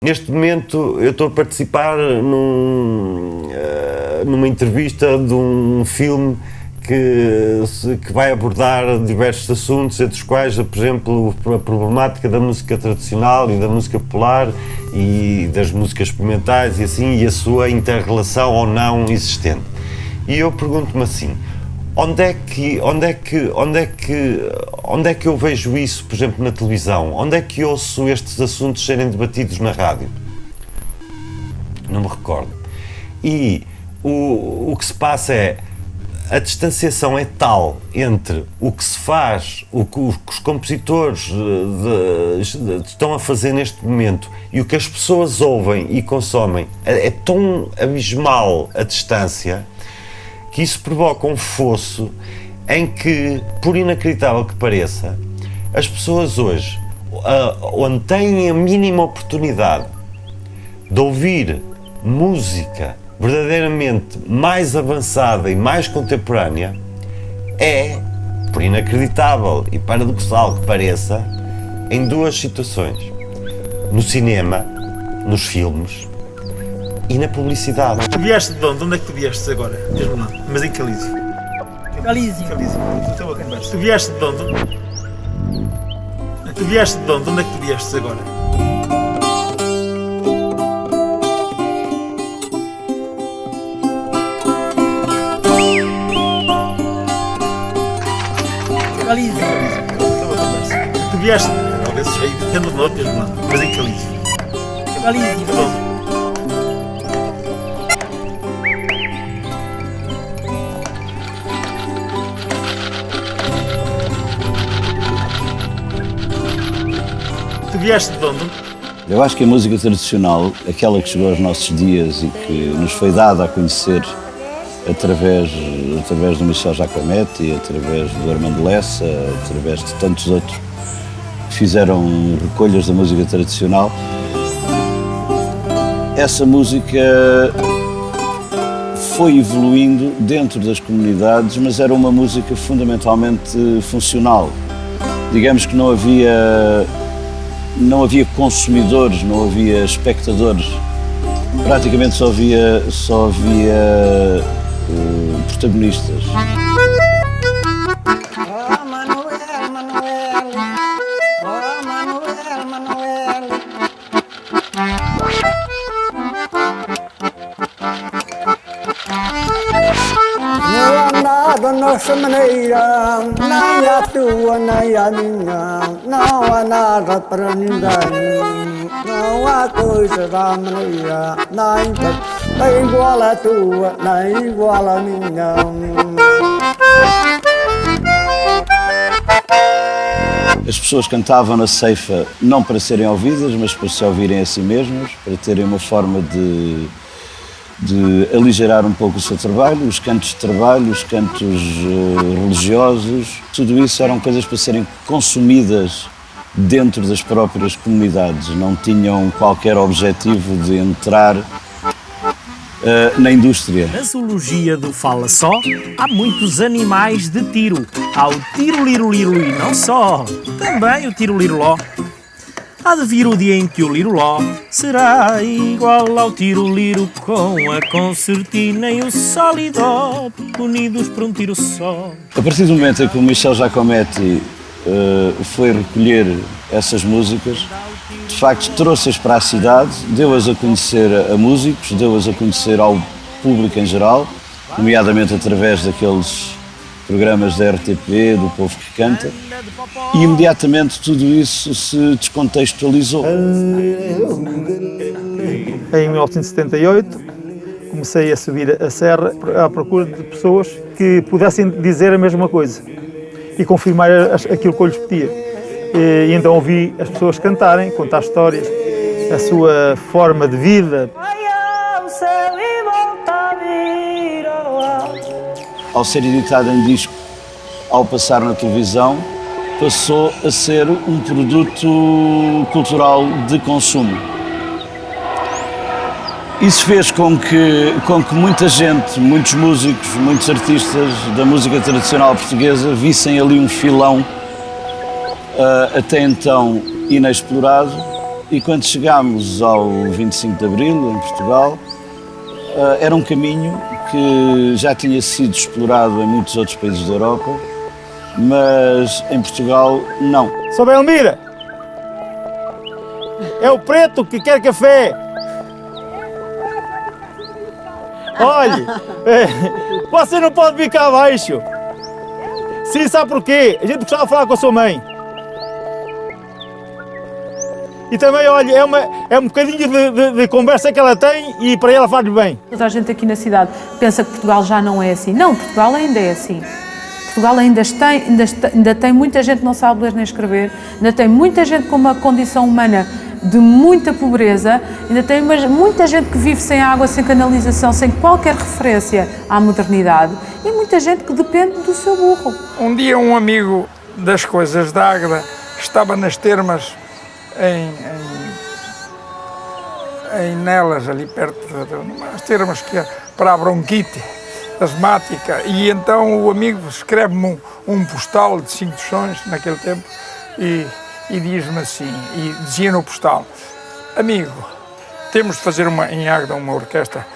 Neste momento eu estou a participar numa entrevista de um filme que vai abordar diversos assuntos, entre os quais, por exemplo, a problemática da música tradicional e da música popular e das músicas experimentais e assim, e a sua inter-relação ou não existente. E eu pergunto-me assim, onde é que eu vejo isso, por exemplo, na televisão? Onde é que ouço estes assuntos serem debatidos na rádio? Não me recordo. E o que se passa é, a distanciação é tal entre o que se faz, o que os compositores estão a fazer neste momento e o que as pessoas ouvem e consomem, é tão abismal a distância, que isso provoca um fosso em que, por inacreditável que pareça, as pessoas hoje, onde têm a mínima oportunidade de ouvir música verdadeiramente mais avançada e mais contemporânea, é, por inacreditável e paradoxal que pareça, em duas situações: no cinema, nos filmes e na publicidade. Tu vieste de onde? Onde é que tu vieste agora? Diz-me lá. Mas em Calísio. Calísio. Estou a conversa. Tu vieste de onde? Tu vieste de onde? Onde é que tu vieste agora? Calísio. Estou a conversa. Tu vieste, talvez sei, depende de onde, diz-me lá. Mas em Calísio. Calísio. De onde? Tu vieste de onde? Eu acho que a música tradicional, aquela que chegou aos nossos dias e que nos foi dada a conhecer através do Michel Giacometti, através do Armando Lessa, através de tantos outros que fizeram recolhas da música tradicional, essa música foi evoluindo dentro das comunidades, mas era uma música fundamentalmente funcional. Digamos que não havia consumidores, não havia espectadores, praticamente só havia protagonistas. Da nossa maneira, nem a tua nem a minha, não há nada para ninguém, não há coisa da maneira, nem igual a tua, nem igual a minha. As pessoas cantavam na ceifa não para serem ouvidas, mas para se ouvirem a si mesmas, para terem uma forma de aligerar um pouco o seu trabalho, os cantos de trabalho, os cantos religiosos, tudo isso eram coisas para serem consumidas dentro das próprias comunidades, não tinham qualquer objetivo de entrar na indústria. Na zoologia do Fala Só, há muitos animais de tiro. Há o tiro-liro-liro e não só, também o tiro-liro-ló. Há de vir o dia em que o liro-ló será igual ao tiro-liro, com a concertina e o sol e dó, unidos por um tiro só. A partir do momento em que o Michel Giacometti foi recolher essas músicas, de facto trouxe-as para a cidade, deu-as a conhecer a músicos, deu-as a conhecer ao público em geral, nomeadamente através daqueles programas da RTP, do Povo que Canta, e imediatamente tudo isso se descontextualizou. Em 1978 comecei a subir a serra à procura de pessoas que pudessem dizer a mesma coisa e confirmar aquilo que eu lhes pedia. E então ouvi as pessoas cantarem, contar histórias, a sua forma de vida. Ao ser editado em disco, ao passar na televisão, passou a ser um produto cultural de consumo. Isso fez com que muita gente, muitos músicos, muitos artistas da música tradicional portuguesa vissem ali um filão até então inexplorado E quando chegámos ao 25 de Abril, em Portugal, era um caminho que já tinha sido explorado em muitos outros países da Europa, mas em Portugal não. Sou Belmira. É o preto que quer café. Olhe, você não pode vir cá abaixo. Sim, sabe porquê? A gente gostava de falar com a sua mãe. E também, olha, é um bocadinho de conversa que ela tem e para ela faz bem. Toda a gente aqui na cidade pensa que Portugal já não é assim. Não, Portugal ainda é assim. Portugal ainda tem muita gente que não sabe ler nem escrever, ainda tem muita gente com uma condição humana de muita pobreza, ainda tem muita gente que vive sem água, sem canalização, sem qualquer referência à modernidade e muita gente que depende do seu burro. Um dia um amigo das coisas da Águeda estava nas termas em Nelas, ali perto das termas que é para a bronquite asmática, e então o amigo escreve-me um postal de 5 tostões naquele tempo e diz-me assim, e dizia no postal: amigo, temos de fazer em Águeda uma orquestra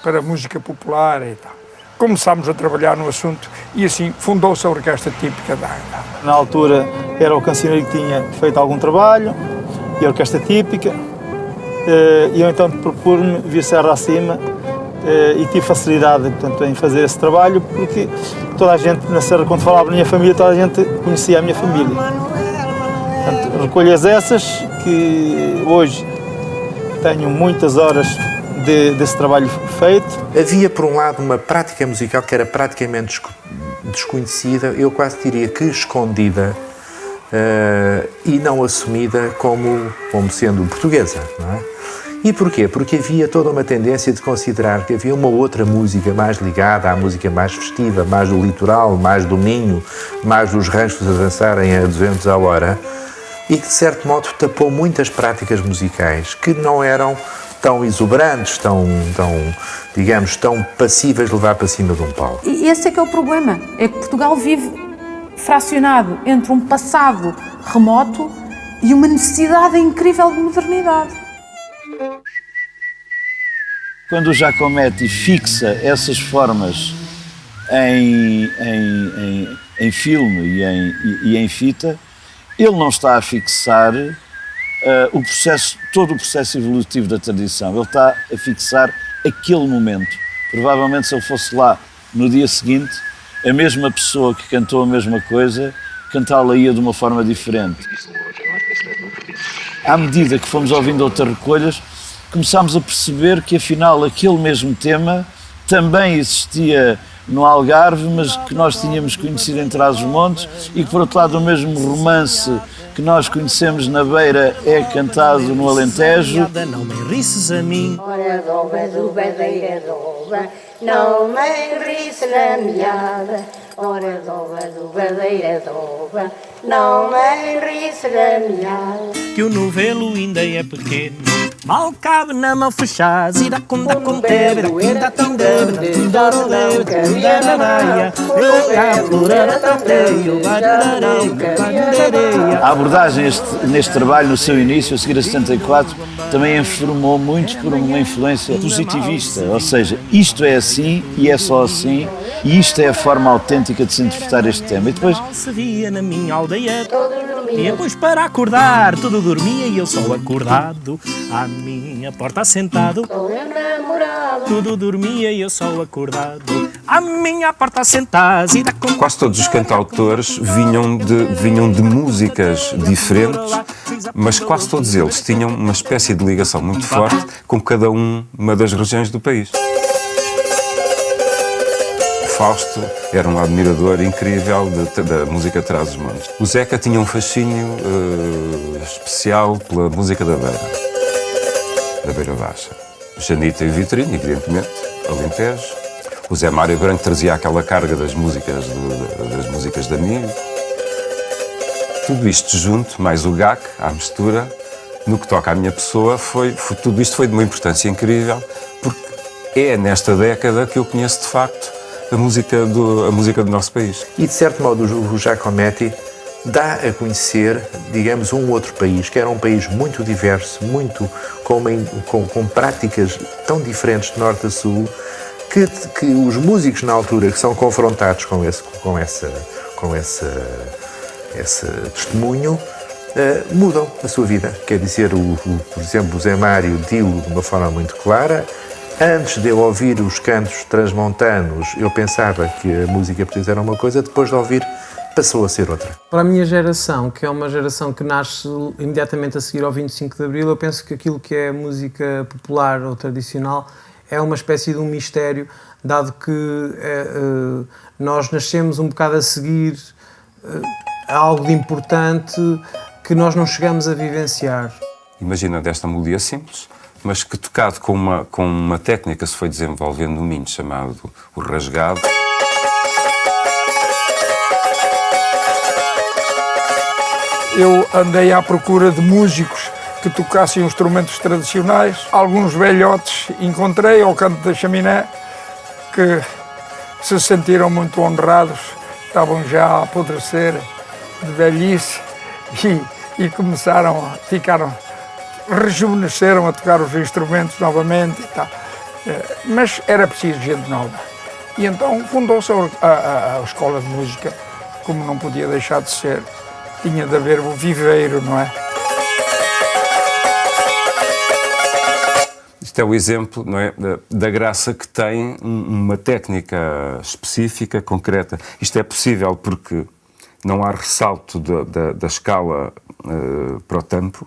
para música popular e tal. Começámos a trabalhar no assunto e assim fundou-se a Orquestra Típica da Águeda. Na altura era o cancioneiro que tinha feito algum trabalho e a Orquestra Típica, e eu então propus-me vir serra acima e tive facilidade, portanto, em fazer esse trabalho, porque toda a gente na serra, quando falava da minha família, toda a gente conhecia a minha família. Portanto, recolhas essas que hoje tenho muitas horas desse trabalho feito. Havia, por um lado, uma prática musical que era praticamente desconhecida, eu quase diria que escondida e não assumida como sendo portuguesa, não é? E porquê? Porque havia toda uma tendência de considerar que havia uma outra música mais ligada à música mais festiva, mais do litoral, mais do Minho, mais dos ranchos a dançarem a 200 a hora, e que, de certo modo, tapou muitas práticas musicais que não eram tão exuberantes, digamos, tão passíveis de levar para cima de um palco. E esse é que é o problema, é que Portugal vive fracionado entre um passado remoto e uma necessidade incrível de modernidade. Quando o Giacometti fixa essas formas em filme e em fita, ele não está a fixar todo o processo evolutivo da tradição, ele está a fixar aquele momento. Provavelmente, se ele fosse lá no dia seguinte, a mesma pessoa que cantou a mesma coisa, cantá-la-ia de uma forma diferente. À medida que fomos ouvindo outras recolhas, começámos a perceber que, afinal, aquele mesmo tema também existia no Algarve, mas que nós tínhamos conhecido em Trás-os-Montes, e que, por outro lado, o mesmo romance que nós conhecemos na Beira é cantado no Alentejo. Não me enrices a mim. Ora doba, dubadeira, doba, não me enrices na meada. Ora doba, dubadeira, doba, não me enrices na meada. Que o novelo ainda é pequeno, mal cabe na mão fechada. Zira com da com tebe, da quinda tinda, da tinda rolê, da tinda na baia. Eu capura da tateio, A abordagem neste trabalho, no seu início, a seguir a 74, também informou muito por uma influência positivista, ou seja, isto é assim e é só assim, e isto é a forma autêntica de se interpretar este tema. E depois se via na minha aldeia, e depois para acordar, tudo dormia e eu só acordado, à minha porta assentado. Tudo dormia e eu só acordado, à minha porta assentado. Quase todos os cantautores vinham de músicas diferentes, mas quase todos eles tinham uma espécie de ligação muito forte com cada uma das regiões do país. Fausto era um admirador incrível da música de Trás-os-Montes. O Zeca tinha um fascínio especial pela música da Beira Baixa. O Janita e o Vitorino, evidentemente, Alentejo. O Zé Mário Branco trazia aquela carga das músicas da Milho. Tudo isto junto, mais o GAC, à mistura, no que toca à minha pessoa, tudo isto foi de uma importância incrível, porque é nesta década que eu conheço de facto a música do nosso país. E, de certo modo, o Giacometti dá a conhecer, digamos, um outro país, que era um país muito diverso, muito com práticas tão diferentes de norte a sul, que os músicos na altura que são confrontados com esse testemunho mudam a sua vida. Quer dizer, por exemplo, o Zé Mário dilo de uma forma muito clara: antes de eu ouvir os cantos transmontanos, eu pensava que a música portuguesa era uma coisa, depois de ouvir, passou a ser outra. Para a minha geração, que é uma geração que nasce imediatamente a seguir ao 25 de Abril, eu penso que aquilo que é música popular ou tradicional é uma espécie de um mistério, dado que nós nascemos um bocado a seguir a algo de importante que nós não chegamos a vivenciar. Imagina desta melodia simples, mas que tocado com uma técnica se foi desenvolvendo no Minho, chamado o rasgado. Eu andei à procura de músicos que tocassem instrumentos tradicionais. Alguns velhotes encontrei ao canto da chaminé que se sentiram muito honrados, estavam já a apodrecer de velhice e começaram, rejuvenesceram a tocar os instrumentos novamente e tal. Mas era preciso gente nova. E então fundou-se a Escola de Música, como não podia deixar de ser. Tinha de haver o viveiro, não é? Isto é o exemplo, não é, da graça que tem uma técnica específica, concreta. Isto é possível porque não há ressalto da escala para o tempo,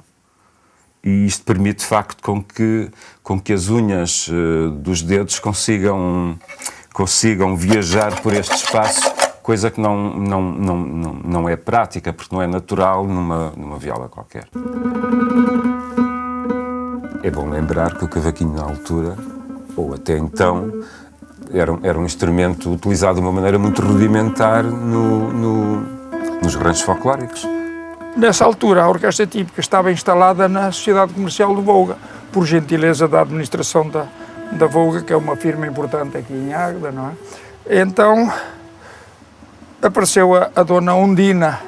e isto permite, de facto, com que as unhas dos dedos consigam viajar por este espaço, coisa que não é prática, porque não é natural numa viola qualquer. É bom lembrar que o cavaquinho na altura, ou até então, era um instrumento utilizado de uma maneira muito rudimentar nos ranchos folclóricos. Nessa altura, a Orquestra Típica estava instalada na Sociedade Comercial de Volga, por gentileza da administração da Volga, que é uma firma importante aqui em Águeda, não é? Então, apareceu a dona Undina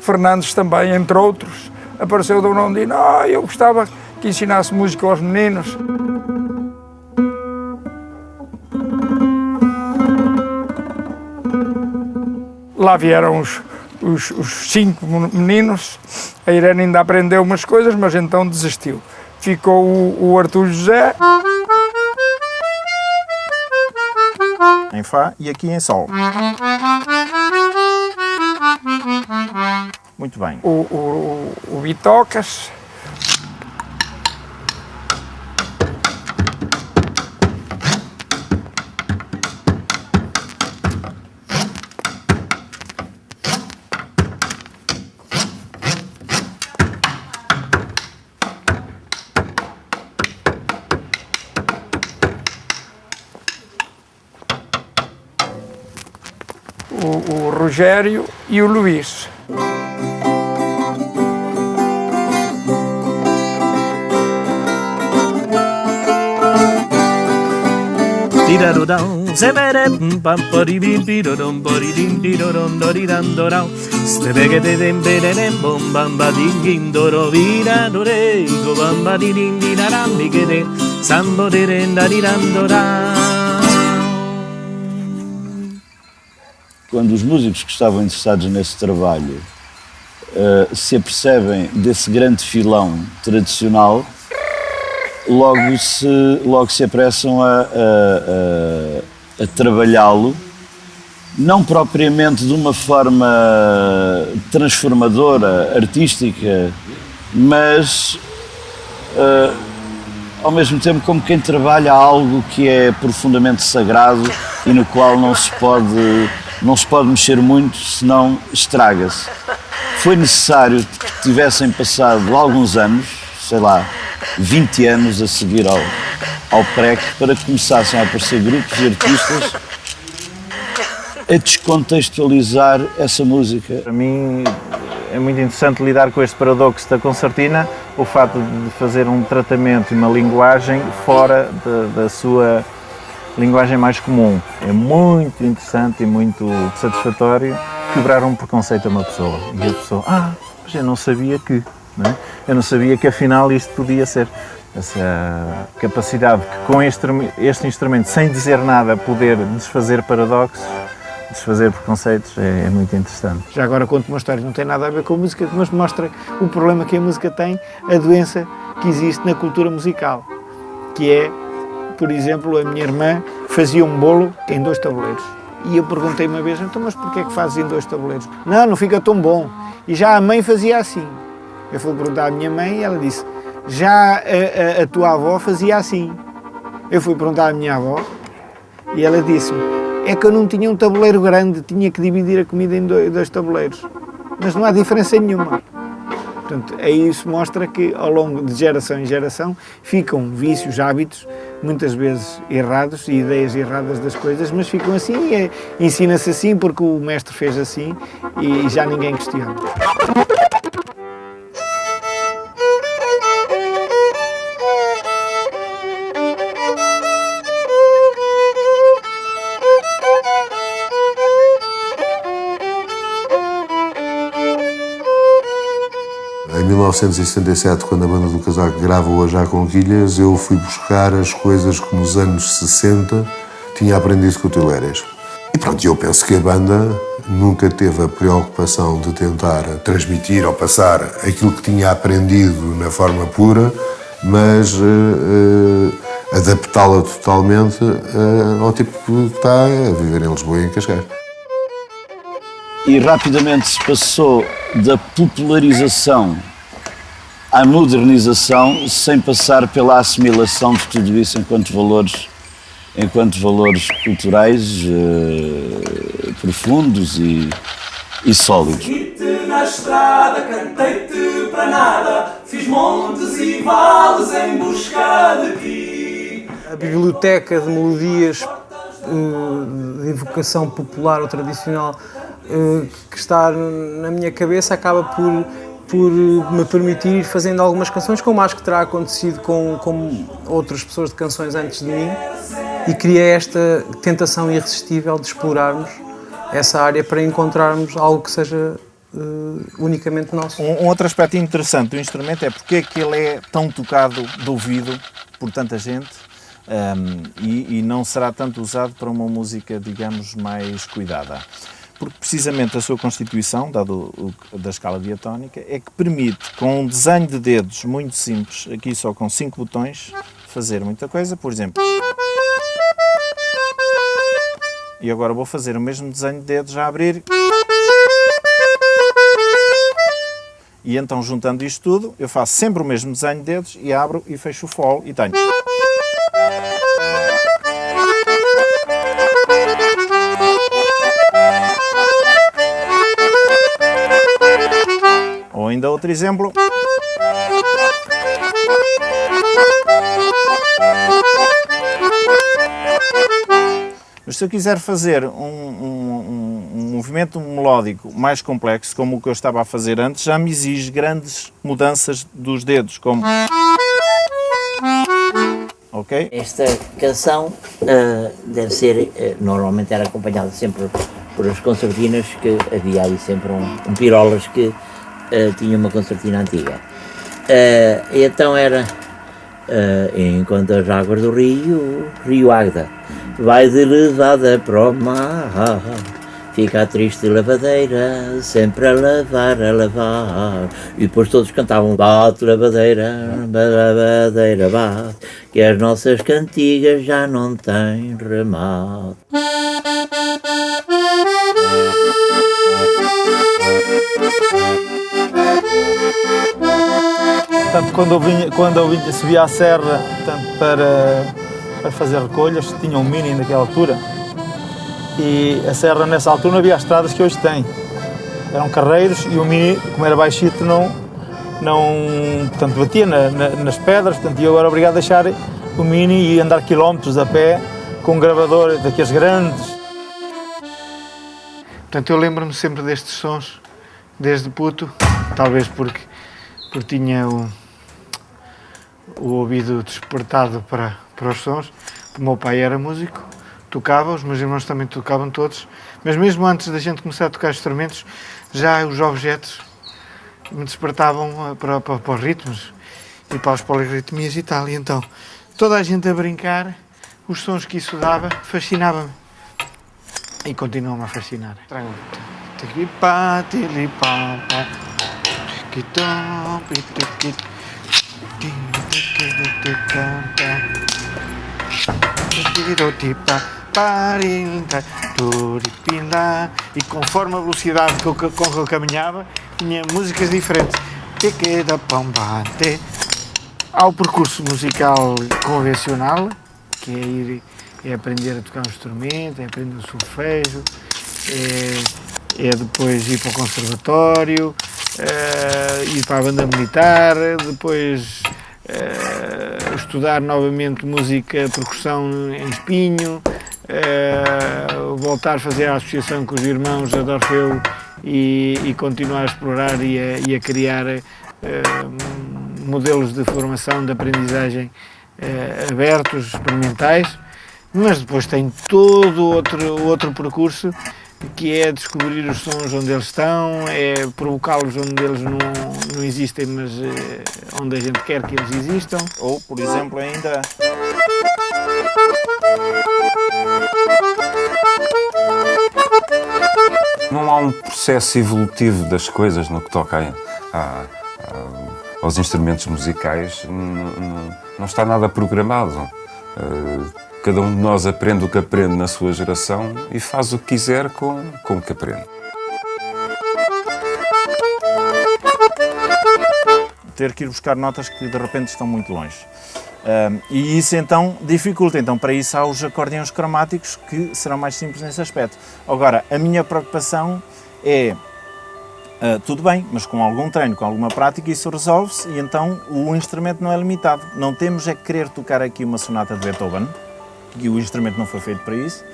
Fernandes também, entre outros. Apareceu a dona Undina: eu gostava que ensinasse música aos meninos. Lá vieram os 5 meninos. A Irene ainda aprendeu umas coisas, mas então desistiu. Ficou o Artur José. Em Fá e aqui em Sol. Muito bem. O Bitocas. O Rogério e o Luís. Quando os músicos que estavam interessados nesse trabalho se apercebem desse grande filão tradicional, logo se apressam a trabalhá-lo, não propriamente de uma forma transformadora, artística, mas ao mesmo tempo como quem trabalha algo que é profundamente sagrado e no qual não se pode mexer muito, senão estraga-se. Foi necessário que tivessem passado alguns anos, sei lá, 20 anos a seguir ao PREC, para que começassem a aparecer grupos e artistas a descontextualizar essa música. Para mim é muito interessante lidar com este paradoxo da concertina, o facto de fazer um tratamento e uma linguagem fora da sua linguagem mais comum. É muito interessante e muito satisfatório quebrar um preconceito a uma pessoa. E a pessoa, mas eu não sabia que, não é? Eu não sabia que afinal isto podia ser. Essa capacidade que com este instrumento, sem dizer nada, poder desfazer paradoxos, desfazer preconceitos, é muito interessante. Já agora conto uma história, não tem nada a ver com a música, mas mostra o problema que a música tem, a doença que existe na cultura musical, que é, por exemplo, a minha irmã fazia um bolo em 2 tabuleiros. E eu perguntei uma vez, então, mas porquê é que fazes em 2 tabuleiros? Não fica tão bom. E já a mãe fazia assim. Eu fui perguntar à minha mãe e ela disse, já a tua avó fazia assim. Eu fui perguntar à minha avó e ela disse-me, é que eu não tinha um tabuleiro grande, tinha que dividir a comida em 2 tabuleiros. Mas não há diferença nenhuma. Portanto, isso mostra que ao longo de geração em geração ficam vícios, hábitos, muitas vezes errados e ideias erradas das coisas, mas ficam assim e ensina-se assim porque o mestre fez assim e já ninguém questiona. Em 1977, quando a banda do Casaco grava o Já Conquilhas, eu fui buscar as coisas que nos anos 60 tinha aprendido com o Tilérias. E pronto, eu penso que a banda nunca teve a preocupação de tentar transmitir ou passar aquilo que tinha aprendido na forma pura, mas adaptá-la totalmente ao tipo que está a viver em Lisboa e em Cascais. E rapidamente se passou da popularização à modernização sem passar pela assimilação de tudo isso enquanto valores culturais profundos e sólidos. Segui-te na estrada, cantei-te para nada, fiz montes e vales em busca de ti. A biblioteca de melodias de evocação popular ou tradicional que está na minha cabeça acaba por me permitir ir fazendo algumas canções, como acho que terá acontecido com outras pessoas de canções antes de mim, e cria esta tentação irresistível de explorarmos essa área para encontrarmos algo que seja unicamente nosso. Um outro aspecto interessante do instrumento é porque é que ele é tão tocado de ouvido por tanta gente e não será tanto usado para uma música, digamos, mais cuidada. Porque precisamente a sua constituição, dado da escala diatónica, é que permite, com um desenho de dedos muito simples, aqui só com 5 botões, fazer muita coisa. Por exemplo, e agora vou fazer o mesmo desenho de dedos a abrir. E então, juntando isto tudo, eu faço sempre o mesmo desenho de dedos e abro e fecho o fole e tenho. Ou ainda outro exemplo. Mas se eu quiser fazer um movimento melódico mais complexo, como o que eu estava a fazer antes, já me exige grandes mudanças dos dedos, como... Ok? Esta canção deve ser, normalmente era acompanhada sempre por as concertinas, que havia aí sempre um pirolas que tinha uma concertina antiga. Então era enquanto as águas do Rio Águeda vai de levada para o mar, fica a triste lavadeira sempre a lavar. E depois todos cantavam: bate lavadeira, lavadeira bate, que as nossas cantigas já não têm remate. Portanto, quando eu vinha, subia à serra, portanto, para fazer recolhas, tinha um Mini naquela altura, e a serra nessa altura não havia as estradas que hoje tem. Eram carreiros e o Mini, como era baixito, portanto, batia nas pedras, portanto, eu era obrigado a deixar o Mini e andar quilómetros a pé com um gravador daqueles grandes. Portanto, eu lembro-me sempre destes sons, desde puto, talvez porque tinha o ouvido despertado para os sons. O meu pai era músico, tocava, os meus irmãos também tocavam todos, mas mesmo antes da gente começar a tocar instrumentos, já os objetos me despertavam para os ritmos e para as polirritmias e tal. E então, toda a gente a brincar, os sons que isso dava, fascinava-me. E continuam-me a fascinar. E conforme a velocidade com que eu caminhava, tinha músicas diferentes. Há o percurso musical convencional, que é aprender a tocar um instrumento, é aprender o solfejo, é depois ir para o conservatório, ir para a banda militar, depois estudar novamente música, percussão em Espinho, voltar a fazer a associação com os irmãos de Orfeu e continuar a explorar e a criar modelos de formação, de aprendizagem abertos, experimentais, mas depois tem todo outro percurso, que é descobrir os sons onde eles estão, é provocá-los onde eles não existem, mas onde a gente quer que eles existam. Ou, por exemplo, ainda... Não há um processo evolutivo das coisas no que toca aos instrumentos musicais, não está nada programado. Cada um de nós aprende o que aprende na sua geração e faz o que quiser com o que aprende. Ter que ir buscar notas que de repente estão muito longe. E isso então dificulta. Então para isso há os acordeões cromáticos, que serão mais simples nesse aspecto. Agora, a minha preocupação é, tudo bem, mas com algum treino, com alguma prática, isso resolve-se e então o instrumento não é limitado. Não temos é que querer tocar aqui uma sonata de Beethoven, que o instrumento não foi feito para isso.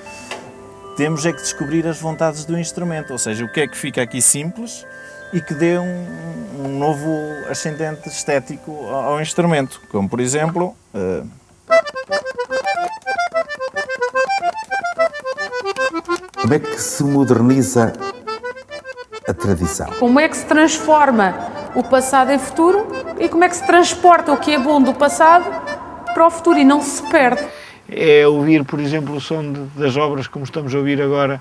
Temos é que descobrir as vontades do instrumento, ou seja, o que é que fica aqui simples e que dê um novo ascendente estético ao instrumento, como por exemplo... Como é que se moderniza a tradição? Como é que se transforma o passado em futuro e como é que se transporta o que é bom do passado para o futuro e não se perde. É ouvir, por exemplo, o som das obras como estamos a ouvir agora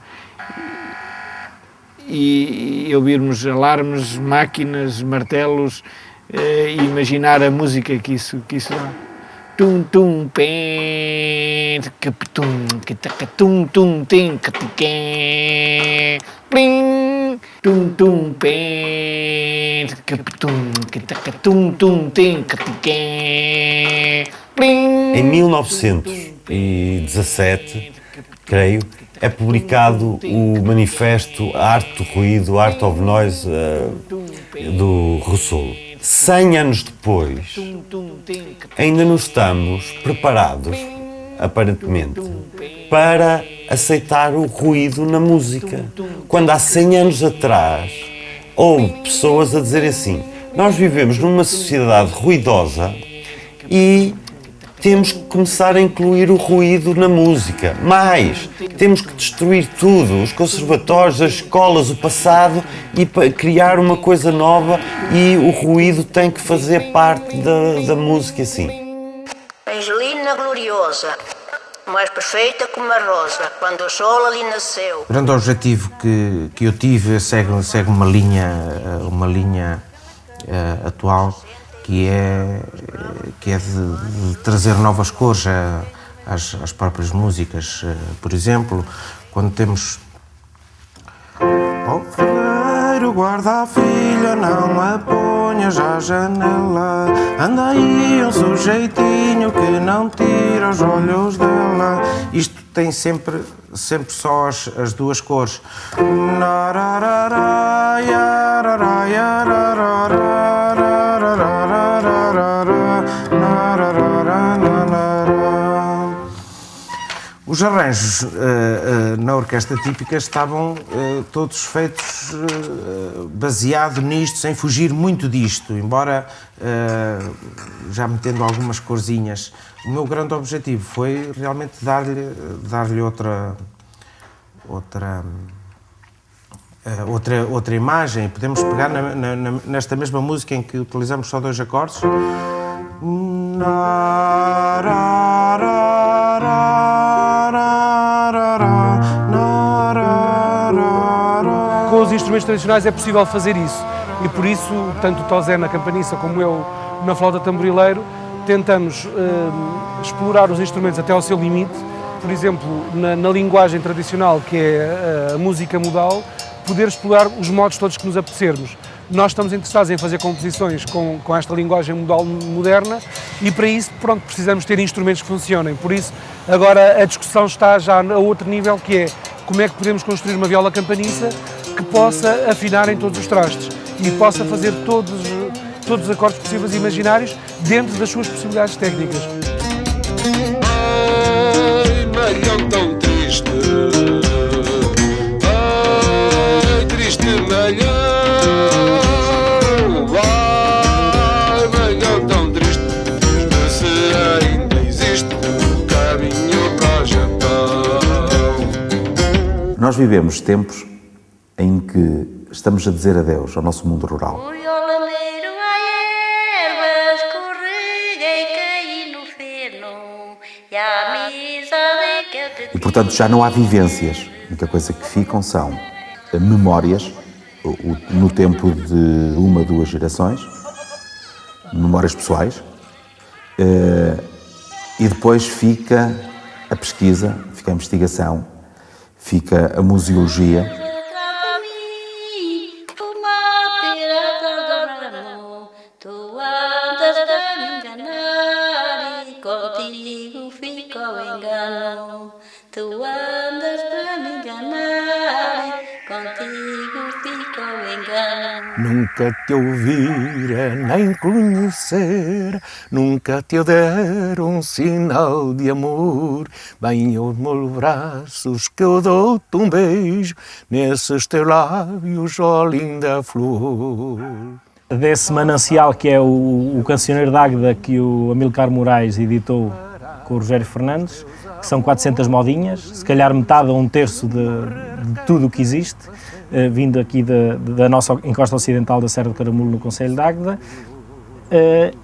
e ouvirmos alarmes, máquinas, martelos e imaginar a música que isso dá. Tum tum pem, tum tum tum tim plim, tum tum pem, tum tum tim plim. Em 1917, creio, é publicado o manifesto Art do Ruído, Art of Noise, do Rousseau. 100 anos depois, ainda não estamos preparados, aparentemente, para aceitar o ruído na música. Quando há 100 anos atrás, houve pessoas a dizerem assim: nós vivemos numa sociedade ruidosa e temos que começar a incluir o ruído na música. Mais, temos que destruir tudo, os conservatórios, as escolas, o passado, e criar uma coisa nova, e o ruído tem que fazer parte da música, assim. Angelina gloriosa, mais perfeita como a rosa, quando o sol ali nasceu. O grande objetivo que eu tive segue uma linha atual, que é de trazer novas cores às próprias músicas. Por exemplo, quando temos... O ferreiro guarda a filha, não a ponhas à janela. Anda aí um sujeitinho que não tira os olhos dela. Isto tem sempre só as duas cores. Os arranjos na orquestra típica estavam todos feitos baseado nisto, sem fugir muito disto, embora já metendo algumas corzinhas. O meu grande objetivo foi realmente dar-lhe outra imagem. Podemos pegar nesta mesma música em que utilizamos só 2 acordes. Com os instrumentos tradicionais é possível fazer isso e por isso, tanto o Tosé na campaniça como eu na flauta tamborileiro, tentamos explorar os instrumentos até ao seu limite. Por exemplo, na linguagem tradicional, que é a música modal, poder explorar os modos todos que nos apetecermos. Nós estamos interessados em fazer composições com esta linguagem modal moderna e para isso, pronto, precisamos ter instrumentos que funcionem. Por isso, agora a discussão está já a outro nível, que é como é que podemos construir uma viola campaniça que possa afinar em todos os trastes e possa fazer todos os acordes possíveis e imaginários dentro das suas possibilidades técnicas. Ai, malhão tão triste, ai, triste malhão, ai, malhão tão triste, se ainda existe o caminho para o Japão. Nós vivemos tempos em que estamos a dizer adeus ao nosso mundo rural. E, portanto, já não há vivências. A única coisa que ficam são memórias, no tempo de 1 ou 2 gerações, memórias pessoais, e depois fica a pesquisa, fica a investigação, fica a museologia. Nunca te ouvira nem conhecer, nunca te dera um sinal de amor. Bem aos meus braços que eu dou-te um beijo, nesses teus lábios, ó linda flor. Desse manancial que é o Cancioneiro d'Águeda, que o Amilcar Moraes editou com o Rogério Fernandes, que são 400 modinhas, se calhar metade ou 1/3 de tudo o que existe, vindo aqui da nossa encosta ocidental da Serra do Caramulo, no concelho de Águeda.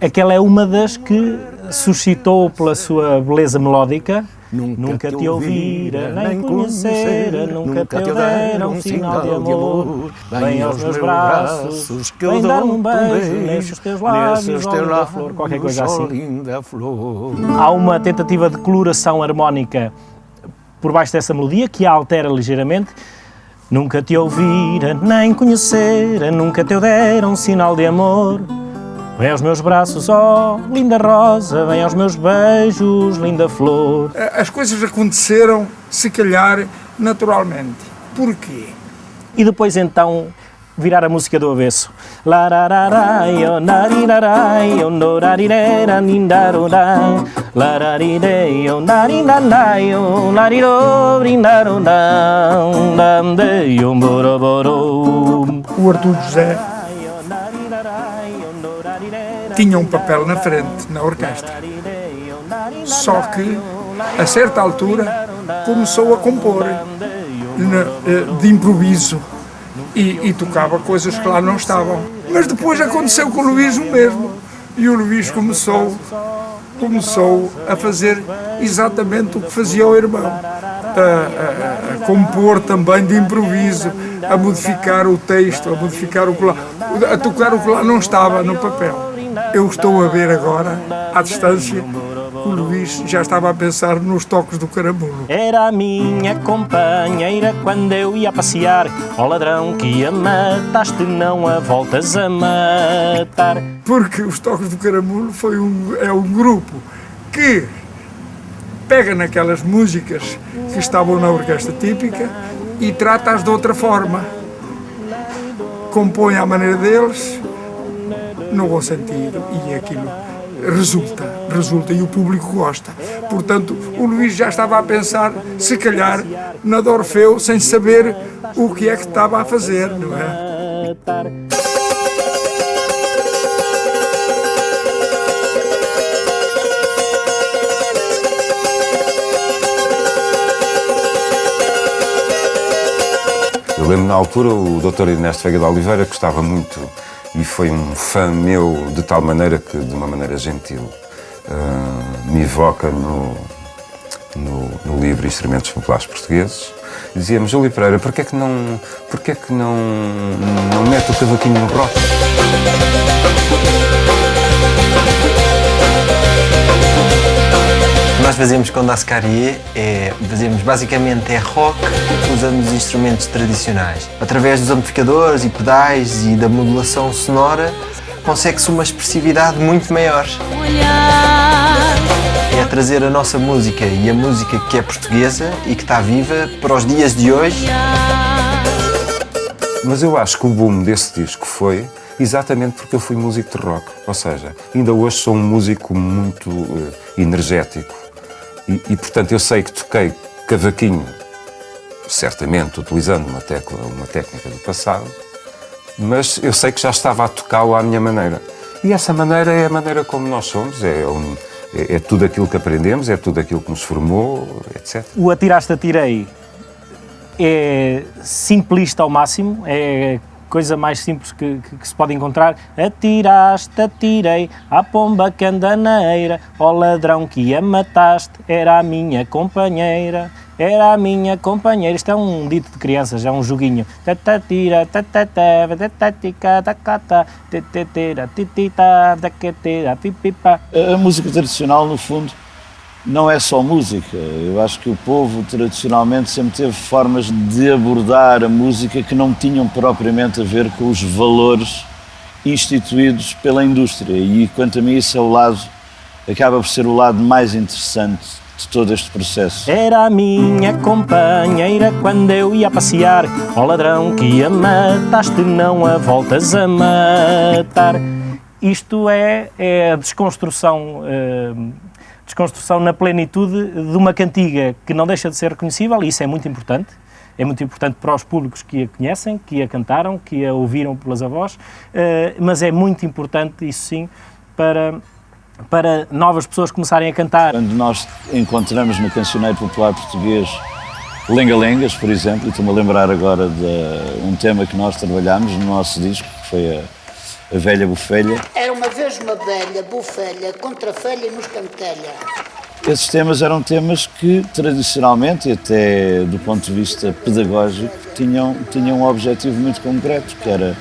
Aquela é uma das que suscitou pela sua beleza melódica. Nunca te ouvira, nem conhecera, nunca te dera um sinal de amor. Vem aos meus braços, vem dar-me um beijo nesses teus lábios, ó linda flor, qualquer coisa assim. Há uma tentativa de coloração harmónica por baixo dessa melodia, que a altera ligeiramente. Nunca te ouvira, nem conhecera, nunca te dera um sinal de amor. Vem aos meus braços, ó linda rosa, vem aos meus beijos, linda flor. As coisas aconteceram, se calhar, naturalmente. Porquê? E depois então virar a música do avesso. O Artur José tinha um papel na frente, na orquestra. Só que, a certa altura, começou a compor de improviso e tocava coisas que lá não estavam. Mas depois aconteceu com o Luís o mesmo. E o Luís começou a fazer exatamente o que fazia o irmão. A compor também de improviso, a modificar o texto, a tocar o que lá não estava no papel. Eu estou a ver agora, à distância, o Luís já estava a pensar nos toques do caramulo. Era a minha companheira quando eu ia passear. Ó ladrão que a mataste, não a voltas a matar. Porque os toques do caramulo é um grupo que pega naquelas músicas que estavam na orquestra típica e trata-as de outra forma. Compõe à maneira deles, no bom sentido, e aquilo resulta. resulta e o público gosta. Portanto, o Luís já estava a pensar, se calhar, na de Orfeu, sem saber o que é que estava a fazer, não é? Eu lembro na altura o Dr. Ernesto Veiga de Oliveira gostava muito e foi um fã meu de tal maneira que, de uma maneira gentil, me evoca no livro Instrumentos Populares Portugueses. Dizia-me: Júlio Pereira, porquê é que não mete o cavaquinho no rock? Nós fazemos com Das Carrier, fazemos basicamente rock usando os instrumentos tradicionais. Através dos amplificadores e pedais e da modulação sonora, consegue-se uma expressividade muito maior. É trazer a nossa música e a música que é portuguesa e que está viva para os dias de hoje. Mas eu acho que o boom desse disco foi exatamente porque eu fui músico de rock. Ou seja, ainda hoje sou um músico muito energético. E, portanto, eu sei que toquei cavaquinho, certamente utilizando uma técnica do passado, mas eu sei que já estava a tocá-lo à minha maneira. E essa maneira é a maneira como nós somos, é tudo aquilo que aprendemos, é tudo aquilo que nos formou, etc. O Atiraste, Atirei é simplista ao máximo, é a coisa mais simples que se pode encontrar. Atiraste, atirei à pomba que anda na eira, ao ladrão que a mataste, era a minha companheira. Era a minha companheira. Isto é um dito de crianças, é um joguinho. A música tradicional, no fundo, não é só música. Eu acho que o povo, tradicionalmente, sempre teve formas de abordar a música que não tinham propriamente a ver com os valores instituídos pela indústria. E, quanto a mim, isso é o lado, acaba por ser o lado mais interessante de todo este processo. Era a minha companheira quando eu ia passear, ó ladrão que a mataste, não a voltas a matar. Isto é a desconstrução na plenitude de uma cantiga que não deixa de ser reconhecível, e isso é muito importante. É muito importante para os públicos que a conhecem, que a cantaram, que a ouviram pelas avós, mas é muito importante, isso sim, para novas pessoas começarem a cantar. Quando nós encontramos no cancioneiro popular português lenga-lengas, por exemplo, e estou-me a lembrar agora de um tema que nós trabalhámos no nosso disco, que foi a Velha Bofelha. Era uma vez uma velha bofelha, contrafelha e nos cantelha. Esses temas eram temas que, tradicionalmente, e até do ponto de vista pedagógico, tinham um objetivo muito concreto, que era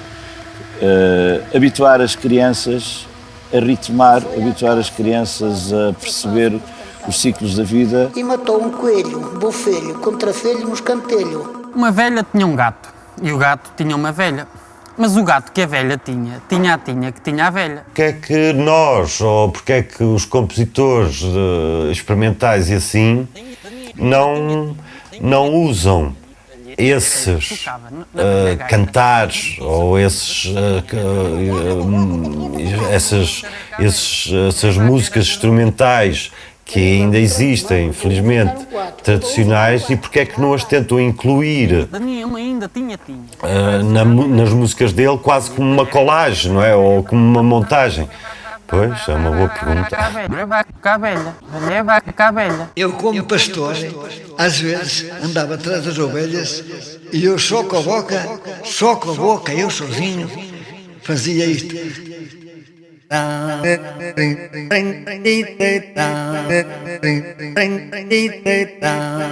habituar as crianças a ritmar, habituar as crianças a perceber os ciclos da vida. E matou um coelho, bofelho, contrafelho e nos cantelho. Uma velha tinha um gato, e o gato tinha uma velha. Mas o gato que a velha tinha que tinha a velha. Porque é que nós, ou porque é que os compositores experimentais e assim, não usam esses cantares ou essas músicas instrumentais que ainda existem, felizmente, tradicionais, e porque é que não as tentam incluir nas músicas dele quase como uma colagem, não é? Ou como uma montagem? Pois, é uma boa pergunta. Eu, como pastor, às vezes andava atrás das ovelhas e eu só com a boca, eu sozinho, fazia isto. Há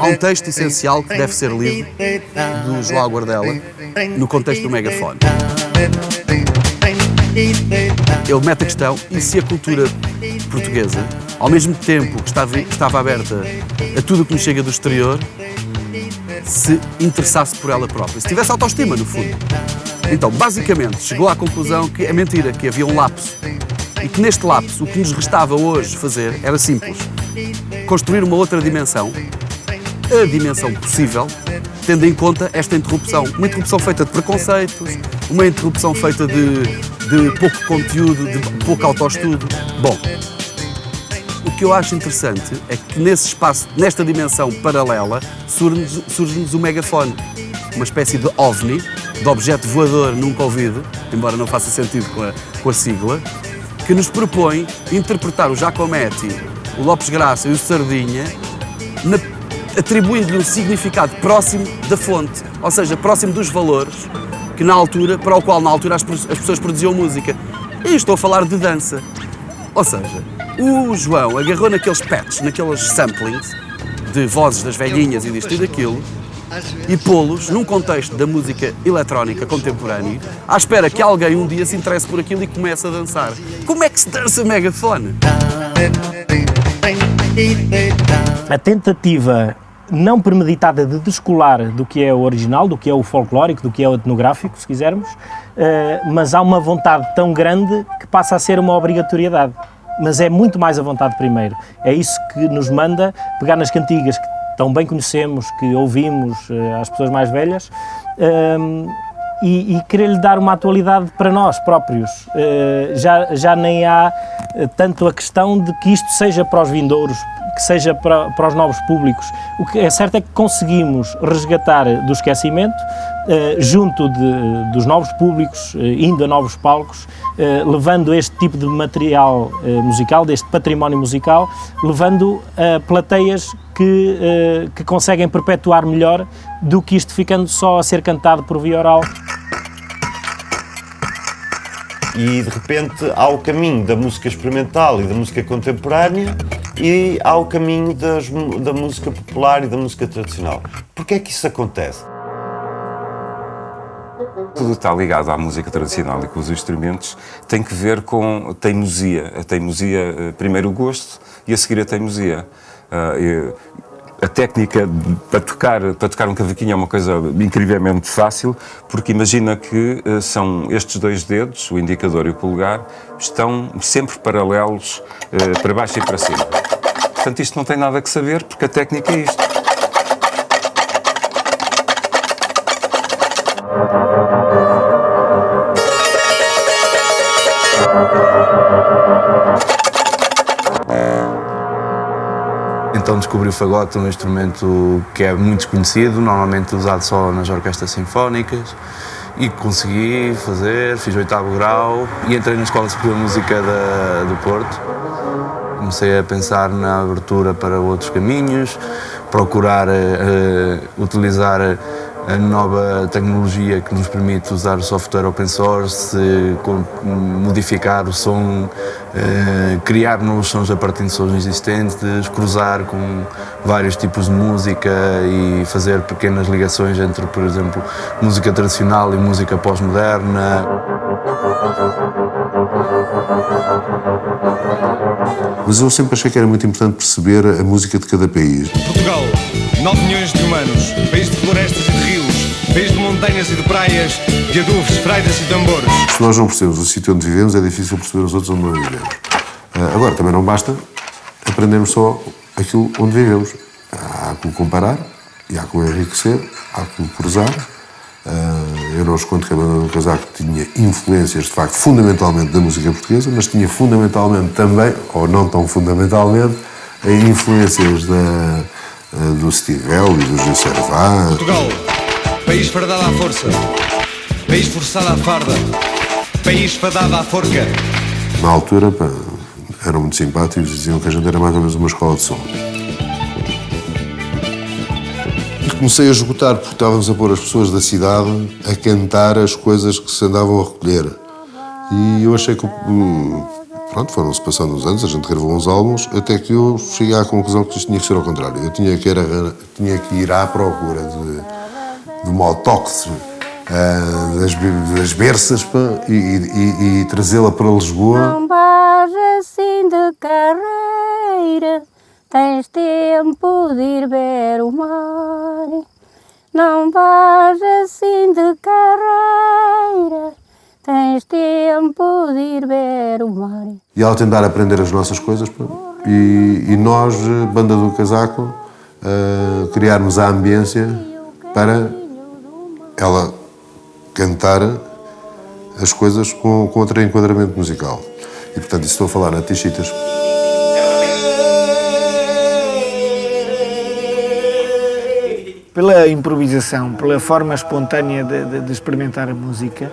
um texto essencial que deve ser lido, do João Guardela, no contexto do megafone. Ele mete a questão: e se a cultura portuguesa, ao mesmo tempo que estava aberta a tudo o que nos chega do exterior, se interessasse por ela própria, se tivesse autoestima, no fundo? Então, basicamente, chegou à conclusão que é mentira, que havia um lapso. E que neste lapso, o que nos restava hoje fazer era simples: construir uma outra dimensão, a dimensão possível, tendo em conta esta interrupção. Uma interrupção feita de preconceitos, uma interrupção feita de pouco conteúdo, de pouco autoestudo. Bom, que eu acho interessante é que nesse espaço, nesta dimensão paralela, surge-nos o megafone, uma espécie de OVNI, de objeto voador nunca ouvido, embora não faça sentido com a sigla, que nos propõe interpretar o Giacometti, o Lopes Graça e o Sardinha, atribuindo-lhe um significado próximo da fonte, ou seja, próximo dos valores para o qual na altura as pessoas produziam música. E estou a falar de dança. Ou seja, o João agarrou naqueles patches, naqueles samplings de vozes das velhinhas e disto e daquilo, e pô-los num contexto da música eletrónica contemporânea, à espera que alguém um dia se interesse por aquilo e comece a dançar. Como é que se dança megafone? A tentativa não premeditada de descolar do que é o original, do que é o folclórico, do que é o etnográfico, se quisermos, mas há uma vontade tão grande que passa a ser uma obrigatoriedade. Mas é muito mais a vontade primeiro. É isso que nos manda pegar nas cantigas que tão bem conhecemos, que ouvimos às pessoas mais velhas, e querer-lhe dar uma atualidade para nós próprios. Já nem há tanto a questão de que isto seja para os vindouros, que seja para os novos públicos. O que é certo é que conseguimos resgatar do esquecimento, junto dos novos públicos, indo a novos palcos, levando este tipo de material musical, deste património musical, levando a plateias que conseguem perpetuar melhor do que isto ficando só a ser cantado por via oral. E de repente há o caminho da música experimental e da música contemporânea e há o caminho da música popular e da música tradicional. Porquê é que isso acontece? Tudo está ligado à música tradicional e com os instrumentos tem que ver com teimosia. A teimosia, primeiro o gosto e a seguir a teimosia. A técnica para tocar um cavaquinho é uma coisa incrivelmente fácil, porque imagina que são estes dois dedos, o indicador e o polegar, estão sempre paralelos para baixo e para cima. Portanto, isto não tem nada que saber, porque a técnica é isto. Então descobri o fagote, um instrumento que é muito desconhecido, normalmente usado só nas orquestras sinfónicas, e consegui fazer, fiz o 8º grau e entrei na Escola Superior de Música do Porto. Comecei a pensar na abertura para outros caminhos, procurar utilizar a nova tecnologia que nos permite usar o software open source, modificar o som, criar novos sons a partir de sons existentes, cruzar com vários tipos de música e fazer pequenas ligações entre, por exemplo, música tradicional e música pós-moderna. Mas eu sempre achei que era muito importante perceber a música de cada país. Portugal, 9 milhões de humanos, país de florestas e de rios, país de montanhas e de praias, de adufes, fraidas e tambores. Se nós não percebemos o sítio onde vivemos, é difícil perceber os outros onde não vivemos. Agora, também não basta aprendermos só aquilo onde vivemos. Há que o comparar, e há que o enriquecer, há que o cruzar. Eu não escondo que a banda do Casaco tinha influências, de facto, fundamentalmente da música portuguesa, mas tinha fundamentalmente também, ou não tão fundamentalmente, influências do Steve Bell e do Gil Servat. Portugal, país fardado à força, país forçado à farda, país fadado à forca. Na altura, eram muito simpáticos, diziam que a gente era mais ou menos uma escola de som. Comecei a esgotar porque estávamos a pôr as pessoas da cidade a cantar as coisas que se andavam a recolher. E eu achei que, pronto, foram-se passando uns anos, a gente gravou uns álbuns, até que eu cheguei à conclusão que isto tinha que ser ao contrário. Eu tinha que ir à procura de uma autóctone das berças e trazê-la para Lisboa. Não vais assim de carreira, tens tempo de ir ver o mar. Não vais assim de carreira, tens tempo de ir ver o mar. E ela tentar aprender as nossas coisas, e nós, Banda do Casaco, criarmos a ambiência para ela cantar as coisas com outro enquadramento musical. E, portanto, isso estou a falar na Tichitas. pela improvisação, pela forma espontânea de experimentar a música,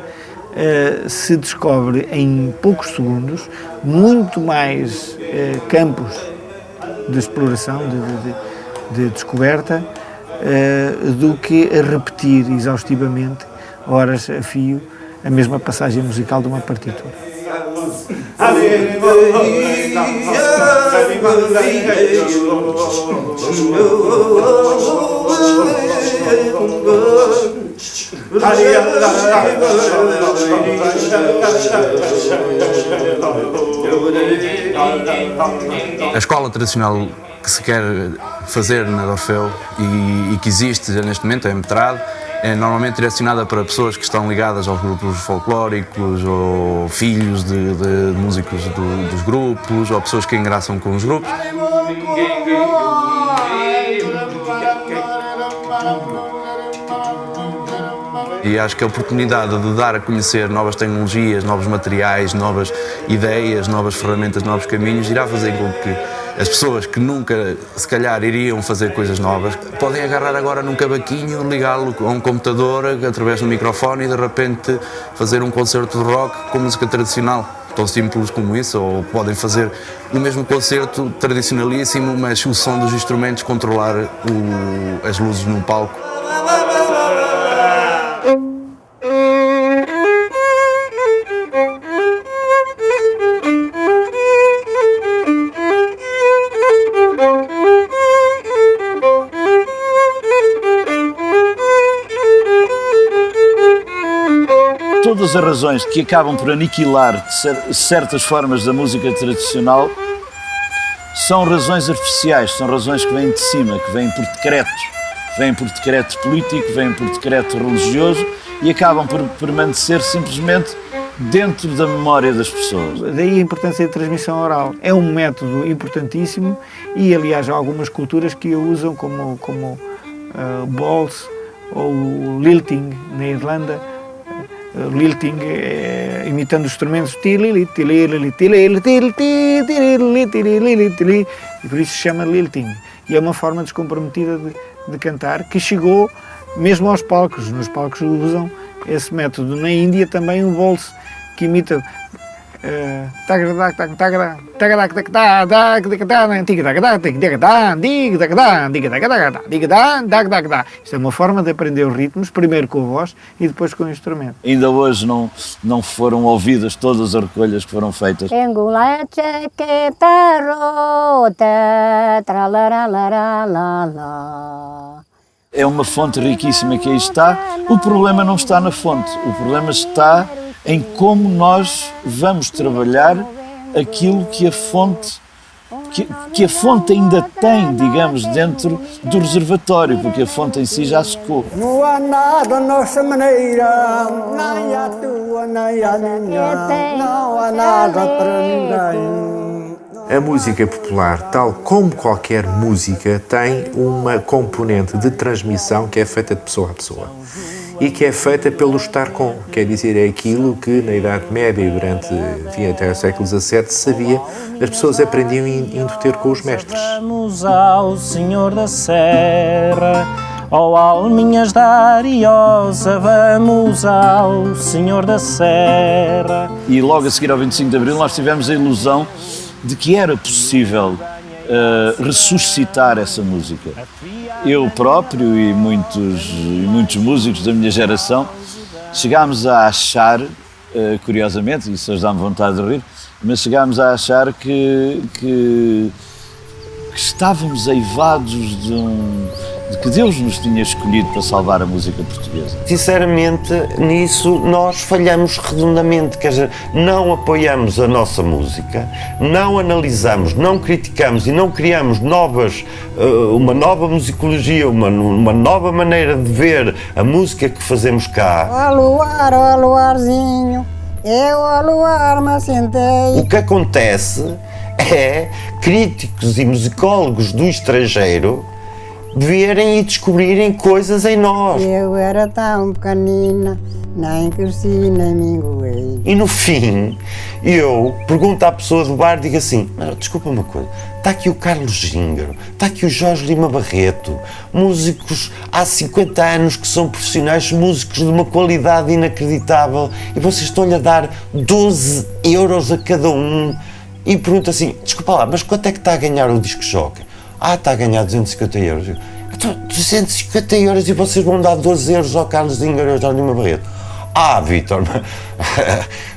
se descobre em poucos segundos muito mais campos de exploração, de descoberta, do que a repetir exaustivamente, horas a fio, a mesma passagem musical de uma partitura. A escola tradicional que se quer fazer na Orfeu e que existe neste momento, é metrado, é normalmente direcionada para pessoas que estão ligadas aos grupos folclóricos ou filhos de músicos dos grupos ou pessoas que engraçam com os grupos. E acho que a oportunidade de dar a conhecer novas tecnologias, novos materiais, novas ideias, novas ferramentas, novos caminhos, irá fazer com que as pessoas que nunca, se calhar, iriam fazer coisas novas, podem agarrar agora num cavaquinho, ligá-lo a um computador, através do microfone e, de repente, fazer um concerto de rock com música tradicional. Tão simples como isso, ou podem fazer o mesmo concerto tradicionalíssimo, mas o som dos instrumentos, controlar as luzes no palco. Todas as razões que acabam por aniquilar certas formas da música tradicional são razões artificiais, são razões que vêm de cima, que vêm por decreto político, vêm por decreto religioso e acabam por permanecer simplesmente dentro da memória das pessoas. Daí a importância da transmissão oral. É um método importantíssimo e, aliás, há algumas culturas que a usam como Bols ou Lilting na Irlanda. Lilting, imitando os instrumentos, e por isso se chama Lilting. E é uma forma descomprometida de cantar que chegou mesmo aos palcos. Nos palcos usam esse método. Na Índia também o Bols, que imita isto é uma forma de aprender os ritmos, primeiro com a voz e depois com o instrumento. Ainda hoje não foram ouvidas todas as recolhas que foram feitas. É uma fonte riquíssima que aí está. O problema não está na fonte, o problema está em como nós vamos trabalhar aquilo que a fonte ainda tem, digamos, dentro do reservatório, porque a fonte em si já secou. Não há nada nossa maneira, nem a tua, nem a minha, não há nada para ninguém. A música popular, tal como qualquer música, tem uma componente de transmissão que é feita de pessoa a pessoa. E que é feita pelo estar com, quer dizer, é aquilo que na Idade Média e durante, enfim, até o século XVII sabia, as pessoas aprendiam indo ter com os mestres. Vamos ao Senhor da Serra, ó alminhas da Ariosa, vamos ao Senhor da Serra. E logo a seguir ao 25 de Abril nós tivemos a ilusão de que era possível ressuscitar essa música. Eu próprio e muitos músicos da minha geração chegámos a achar, curiosamente, isso hoje dá-me vontade de rir, mas chegámos a achar que estávamos eivados de que Deus nos tinha escolhido para salvar a música portuguesa. Sinceramente, nisso nós falhamos redondamente, quer dizer, não apoiamos a nossa música, não analisamos, não criticamos e não criamos uma nova musicologia, uma nova maneira de ver a música que fazemos cá. Ó luarzinho, eu ao luar me sentei. O que acontece é críticos e musicólogos do estrangeiro verem e descobrirem coisas em nós. Eu era tão pequenina, nem cresci nem me engoei. E no fim, eu pergunto à pessoa do bar, digo assim, mas desculpa uma coisa, está aqui o Carlos Gíngaro, está aqui o Jorge Lima Barreto, músicos há 50 anos que são profissionais, músicos de uma qualidade inacreditável, e vocês estão-lhe a dar 12 euros a cada um. E pergunto assim, desculpa lá, mas quanto é que está a ganhar o disc-jockey? Está a ganhar 250 euros. Então, 250 euros e vocês vão dar 12 euros ao Carlos Gíngaro e ao Jorge Lima Barreto? Vítor,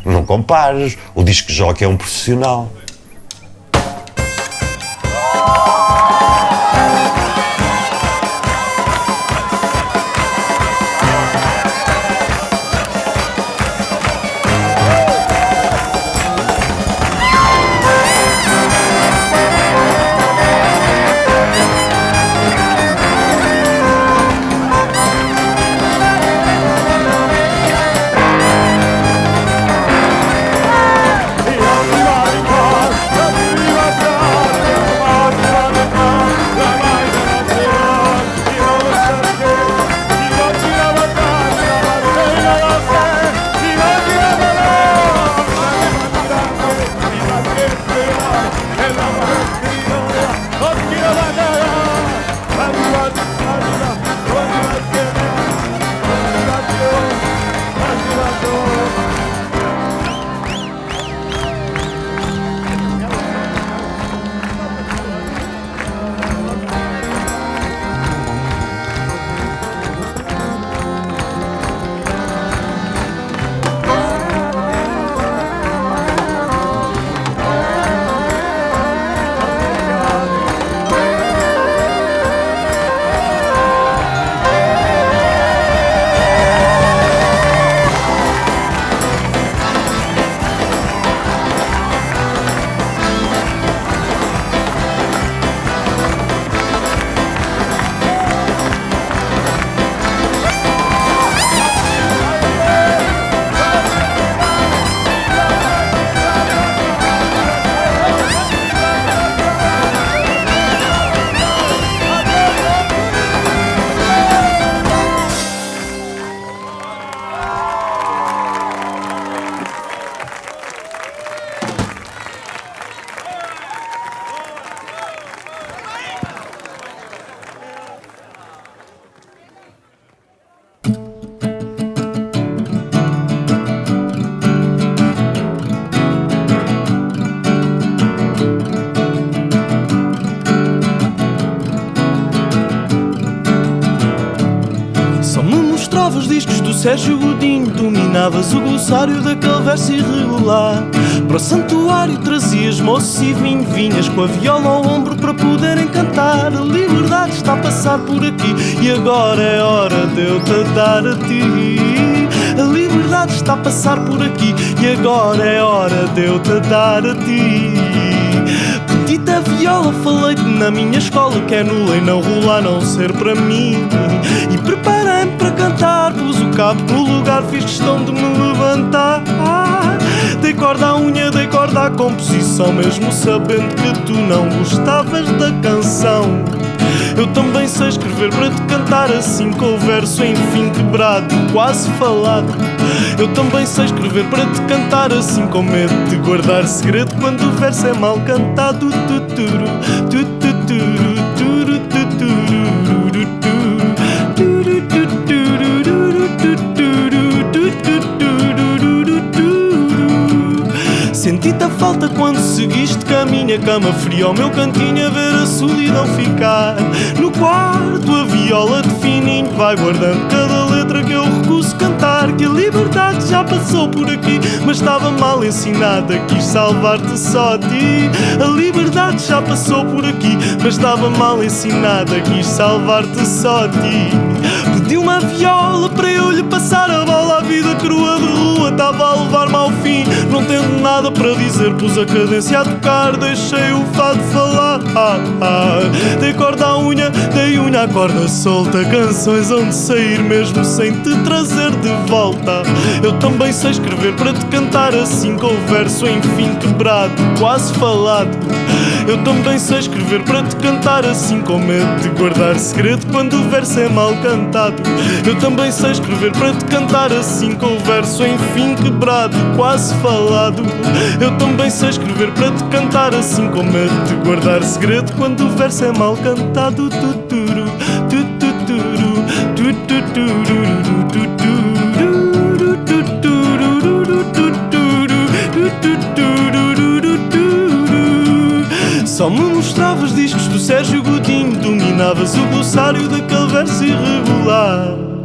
não compares, o disc-jockey é um profissional. Os discos do Sérgio Godinho, dominavas o glossário daquele verso irregular. Para o santuário trazias moços e vinho, vinhas com a viola ao ombro para poderem cantar. A liberdade está a passar por aqui e agora é hora de eu te dar a ti. A liberdade está a passar por aqui e agora é hora de eu te dar a ti. Petita viola, falei-te na minha escola que é nula e não rolar, não ser para mim. E preparei-me para cantar, pus o cabo no lugar, fiz questão de me levantar. Dei corda à unha, dei corda à composição, mesmo sabendo que tu não gostavas da canção. Eu também sei escrever para te cantar assim, com o verso enfim quebrado, quase falado. Eu também sei escrever para te cantar assim, com medo de guardar segredo quando o verso é mal cantado. Senti-te a falta quando seguiste com a minha cama fria ao meu cantinho a ver a solidão ficar. No quarto a viola de fininho vai guardando cada letra que eu recuso cantar. Que a liberdade já passou por aqui, mas estava mal ensinada, quis salvar-te só a ti. A liberdade já passou por aqui, mas estava mal ensinada, quis salvar-te só a ti. Pedi uma viola para eu lhe passar a bola, a vida crua de rua estava a levar-me ao fim. Não tendo nada para dizer, pus a cadência a tocar, deixei o fado falar. Dei corda à unha, dei unha Imagina a corda solta, canções onde sair mesmo sem te trazer de volta. Eu também sei escrever para te cantar assim, com o verso enfim quebrado, quase falado. Eu também sei escrever para te cantar assim, com medo de guardar segredo quando o verso é mal cantado. Eu também sei escrever para te cantar assim, com o verso enfim quebrado, quase falado. Eu também sei escrever para te cantar assim, com medo de guardar segredo quando o verso é mal cantado. Tuturu, tuturu, tuturu, só me mostravas discos do Sérgio Godinho, dominavas o glossário daquele verso irregular.